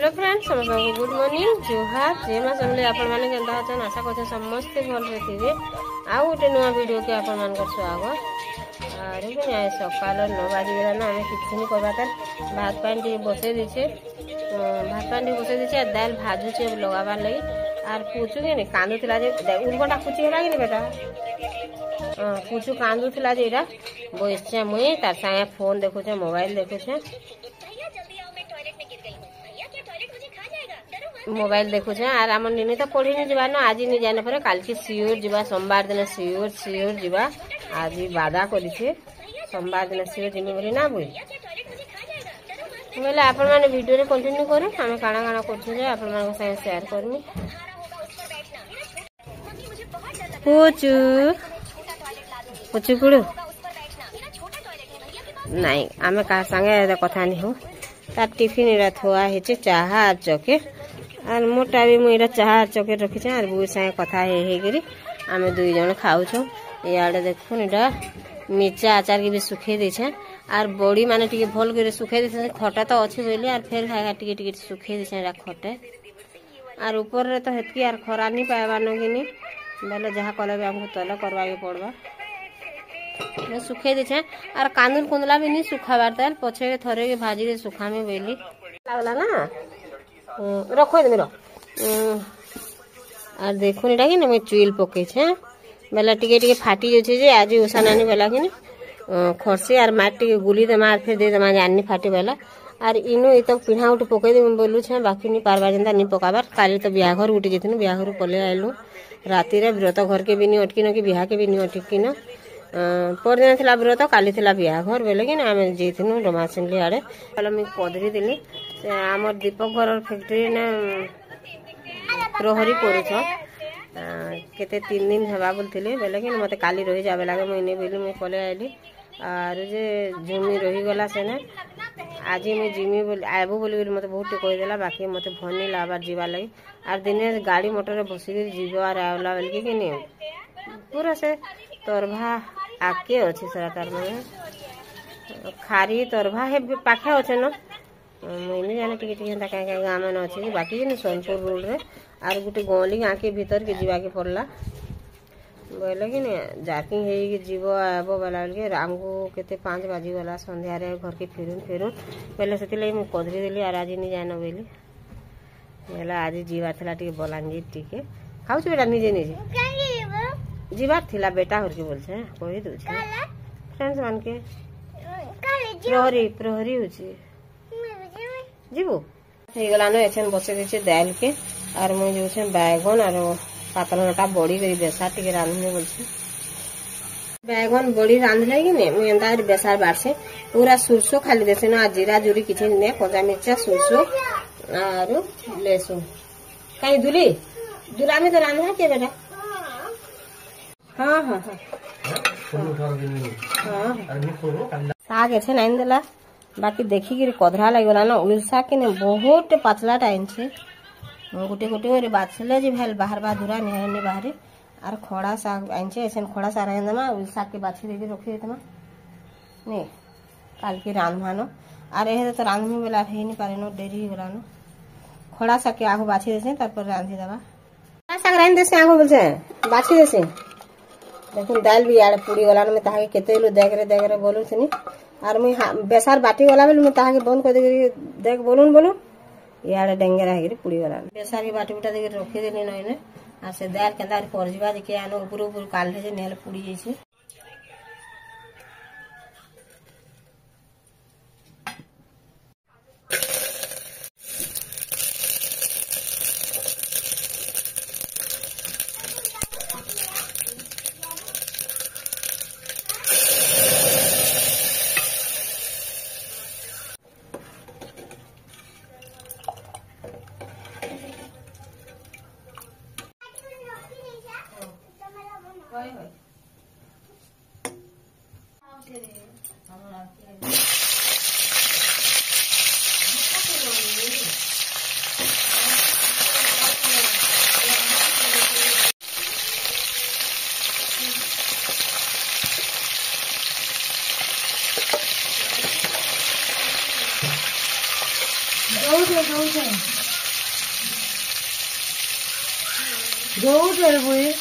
Hello friends समस्त good morning जुहार जय मां समले आपण माने केनता हचन आशा करछन समस्त भल रे थिबे आ गोटे नुआ वीडियो के आपण मान कर स्वागत अरे भी आए सकाल 9 बजे गला ना हमें किछ नहीं करबा त भात पानी दी बसे दिछे दाल भाजू छे लगाबार लगी आर पूछू के ने कांदू थिला जे उनकोटा कुची होला कि बेटा पूछू कांदू थिला जे एरा बइछे मुई तार संगे फोन देखु छे मोबाइल देखु छे मोबाइल देखु छे आर हमर निनी तो पढ़ी नहीं जीवा न आज नहीं जाने पर काल के सियोर जीवा सोमवार दिन सियोर जीवा आज वादा करी छे सोमवार दिन सियोर जिमी बोली ना बोली बोले आपण माने वीडियो रे कंटिन्यू करू हम काना काना करछु जे आपण माने संगे शेयर करमी पूछू पूछू कुडू नहीं आमे का संगे कथा नहीं हो तार टिफिन रा थोआ हेचे चाहा चके आर मोटा भी मुईरा चाहा चके रखी छे आर बुई संगे कथा हे करी आमे दुई जन खाउ छो याडे देखुन इडा मिर्चा अचार के भी सुखे दे छे आर बड़ी माने टिके भल करे सुखे दे छे खटा तो अछि बोली आर फेर खागा टिके टिके सुखे दे छे रा खटे आर ऊपर रे तो हेतकी आर खरा नहीं पाएबा न किनी बोले जहा कले भी हमको तले करवा के पड़बा ने सुखे दे छे आर कांदुन कुंदला भी नहीं सुखाबार ताल पछे थरे के भाजी रे सुखा में बेली लागला ना रखो दे मेरो आर देखो निटा कि मैं चुइल पके छे बेला टिके टिके फाटी जे जे आज उषा नानी बेला कि खरसी आर मार टिके गुली दे मार फिर दे दे मार जानी फाटी बेला आर इनु इ तक पिढ़ा उठ पके दे बोलू छे बाकी नहीं पारबा जंदा नहीं पकाबार काली तो बियाह घर उठी जेथिन बियाह घर पले आइलु राती रे व्रत घर के भी नहीं अटकी न कि बियाह के भी नहीं अटकी न पर दिन थिला व्रत काली थिला बियाह घर बेले कि आमे जेथिनु डमासिनली आड़े पहले मैं कदरी दिली से हमर दीपक घर फैक्ट्री ने प्रहरी करूछ केते 3 दिन हवा बोलथिले बेले कि मते काली रही जाबे लागे मैं नहीं बोली मैं पले आइली आर जे जमी रही गला से ना आज मैं जिमी बोली आबो बोली मते बहुत कहि देला बाकी मते फोन नहीं लाबार जीवा लगी आर दिने गाड़ी मोटर बसी के जीव आर आवला बेल कि नहीं पूरा से तरभा आके अछि सरा तार में खारी तरभा है पाखे अछि न मुई जाने टिके टिके हंता काय काय गाम में अछि बाकी ने सोनपुर रोड रे आर गुटे गोली आके भीतर के जीवा के पड़ला बोले कि ने जाकिंग हे कि जीव आबो वाला के राम को केते 5 बजे वाला संध्या रे घर के फेरुन पहले सेतिले मु कदरी देली आर आज नहीं जानो बोली बेला आज जीवा थला टिके बलांगीर टिके खाउ छ बेटा निजे निजे जीवार थिला बेटा हर के बोल छे कोई दो छे फ्रेंड्स मान के प्रहरी हो छे जीवो हे गला न एछन बसे दे छे दाल के आर मु जो छे बैगन आर पातलटा बड़ी करी बेसा टिके रांधने बोल छे बैगन बड़ी रांधले कि ने मु एंदा बेसार बार से पूरा सुरसो खाली देसे ना जीरा जुरी किछे ने कजा मिर्चा सुरसो आर लहसुन काई दुला में तो रांधा के बेटा हाँ हाँ हाँ साग ऐसे नहीं देला बाकी देखी कि कधरा लगला ना उलसा के ने बहुत पतला टाइम छे गोटे गोटे करे बाछले जे भेल बाहर बाधुरा नेहरनी बाहरे आर खड़ा साग आइछे ऐसे खड़ा साग आइंदमा उलसा के बाछी दे रखी देतमा ने काल के रांधमानो आर एहे तो रांधमी बेला हे नहीं पारे नो देरी होला न खड़ा साग के आगो बाछी देसे तार पर रांधी देबा साग रांध देसे आगो बोलछे बाछी देसे देखो दाल भी यार पूरी वाला में ताहा के केते लो देख रे बोलू छनी आर मैं बेसार बाटी वाला बेल में ताहा के बंद कर दे देख बोलू यार डेंगे रह गरी पूरी वाला बेसार के बाटी उठा दे रखी देनी नय ने आ से दाल केंदा परजीवा देखे आनो ऊपर काल जे नेल पूरी जैसे बहुत है बुई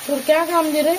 तो क्या काम दे रहे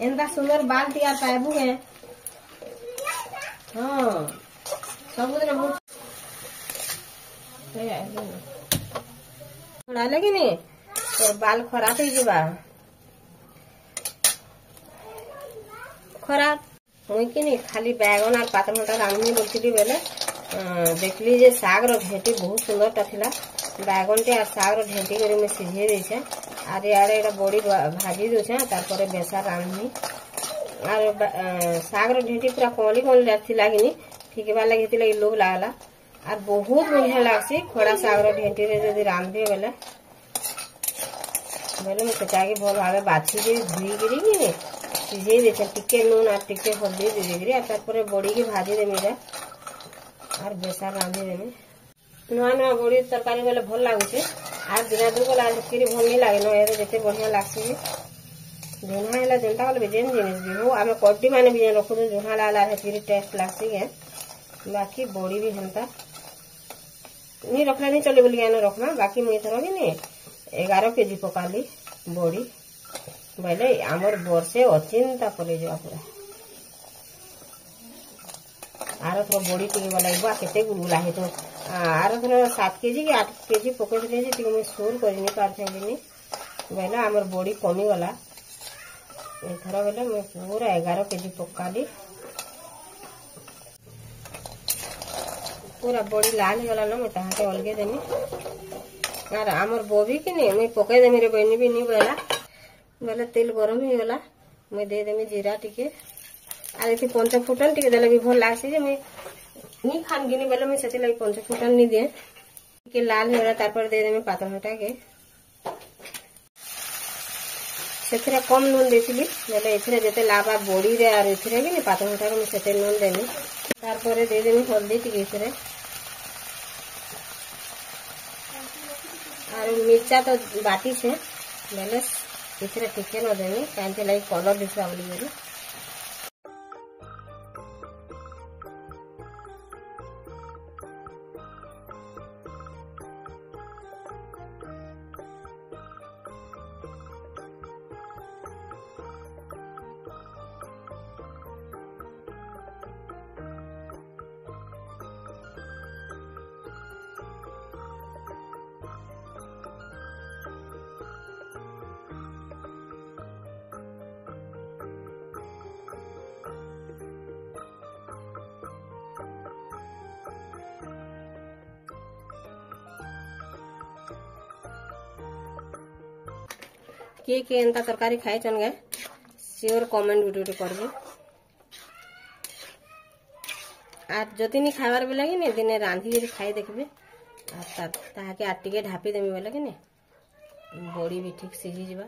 इनका सुंदर बाल तैयार पाबू है। हाँ सब डाले कि नहीं तो बाल खराब हो जावा खराब मुई कि नहीं खाली बैगन और पातल घंटा रांधनी बोलती बेले देखली जे साग रो ढेंटी बहुत सुंदर टा थिला बैगन टे और साग रो ढेंटी करे में सिझे देछे आर यारे एटा बड़ी भाजी देछे तारपरे बेसार रांधनी और साग रो ढेंटी पूरा कोली कोली थिला कि नहीं ठीक बा लगी थिला लोभ लागला और बहुत बढ़िया लागसी खड़ा साग रो ढेंटी रे जदी रांधबे बेले बेले में कचागी भल भावे बाछी दे धुई गिरी कि सिझे देछे टिके नून और टिके हल्दी दे देगिरी और तारपरे बड़ी की भाजी दे मेरा और बेसार रांधि देमी नुआ नुआ बड़ी तरकारी बेले भल लगुचे आज दिना दू गला फिर भल नहीं लगे न जिते बढ़िया लगसी जुहा है जेनता गले जेन जिनिस भी हो आम कड्डी मैंने भी रखु जुहा लाला फिर टेस्ट लगसी है बाकी बड़ी भी हेन्ता नहीं रखला नहीं चले बोलिए रखना बाकी मुई थर कि 11 केजी पकाली बड़ी बोले आमर वर्षे अचिंता पड़े जा पूरा आर थर बड़ी टी लगे केते गुलगुला है तो आर थर 7 केजी कि 8 केजी पकड़ मुझे सोर कर पारे बोले आमर बड़ी कमी गला एथर बोले मुझे पूरा 11 केजी पकाली पूरा बड़ी लाल गला ना मुझे ताके अलगे देनी और आमर बोबी कि नहीं मुझे पकई देमी रे बहनी भी नहीं बोला बोले तेल गरम हो गला मुझे दे देमी जीरा टिके आर ये पंच फुटन टिके देले भी भल लागसी जे मुई नहीं खान गिनी बोले मुझे से लगी पंच फुटन नहीं दिए के लाल होला तारपर दे देमी पातल घंटा के से कम नून देथिली बोले एथरे जते लाबा बड़ी रे आर एथरे कि पातल घंटा रे मुझे से नून देमी तारपर दे देमी हल्दी टिके एथरे और मिर्चा तो बाटी से बेले इतने टिके न देनी कहीं लगे कलर दिखा बोली किए एंता तरकारी खाए चन गए सियोर कमेंट वीडियो करबे आज जदि नहीं खाइबार बेला कि नहीं दिने रांधी खाई देखबे ताके आटिके ढापी देमी बोले कि नहीं बड़ी भी ठीक सिझी जावा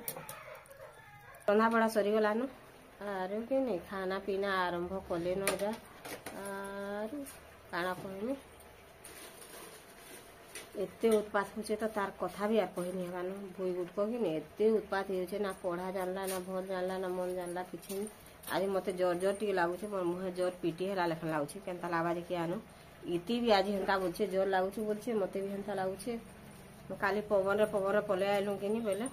रंधा बड़ा सरीगलान आर कि नहीं खाना पीना आरंभ कले न जा आर काना कहमी एते उत्पात होचे तो तार कथा भी कही नहीं हबान बोई गुट कि नहीं एते उत्पात होचे ना पढ़ा जानला ना भल जानला ना मन जानला किछि आज मते जोर जोर टी लागुचे मोर मुहे जोर पीटी हेला लेखन लागुचे केनता लाबा जे आनो इति भी आज हंता बोलछे जोर लागुचे बोलछे मते भी हंता लागुचे काली पवन रे पले आइलु कि नहीं बोले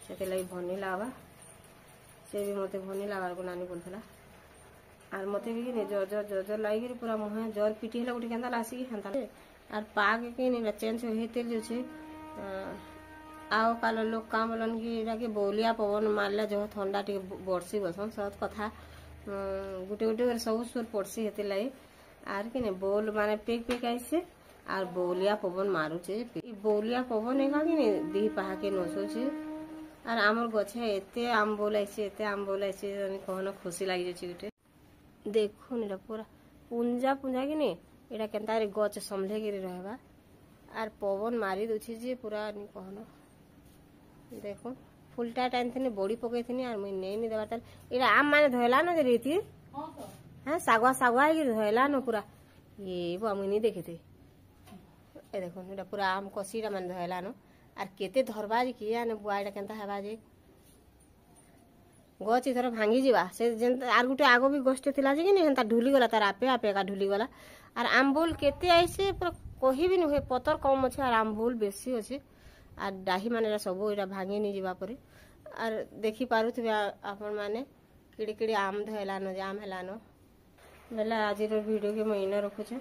से लगी भनी लाबा से भी मते भनी लाबार को नानी बोलथला आर मते भी नहीं जोर जोर जोर जोर लागी पूरा मुहे जोर पीटी हेला गुटी केनता लासी हंता और पाग के नहीं चेंज होते जो आओ काल लोग काम बोलन कि बौलिया पवन मारला जो ठंडा टे बरसी बसन सत कथा गुटे गुटे सब सुर पड़सी हेते लाई आर कि नहीं बोल माने पेक पेक आइसे आर बौलिया पवन मारुचे बौलिया पवन है कि नहीं दी पहा के नसोचे आर आमर गछे एते आम बोलाइसे कहना खुशी लगी जाए गुटे देखो नहीं पूरा पुंजा पुंजा कि नहीं एटा केनता गच संभले गिरी रहबा आर पवन मारी दूची जे पूरा नहीं कहना देखो फुलटा टाइम थे बड़ी पकई थी आर मुई नहीं देवा तार एटा आम माने धोला न रीति हाँ सागुआ सागुआ धोला न पूरा ये वो मुई नहीं देखे थे ए देखो एटा पूरा आम कसीटा माने धोला न आर केते धरबा जे किया न बुआ एटा केनता हेबा जे गच इधर भांगी जीवा से जेन आर गुटे आगो भी गछटे थिला जे कि नहीं हेंता ढुली गला तार आपे आपे का ढुली गला आर आम्बुल केते आइसे पूरा कही भी नहीं पतर कम अच्छे आर आम्बुल बेसी अच्छे आर डाही माने सब एटा भांगी नहीं जीवा परे आर देखी पारुथिबे आपण माने किड़ी किड़ी आम धैलान जाम हेलान बेला आज वीडियो के महीना रखुचे।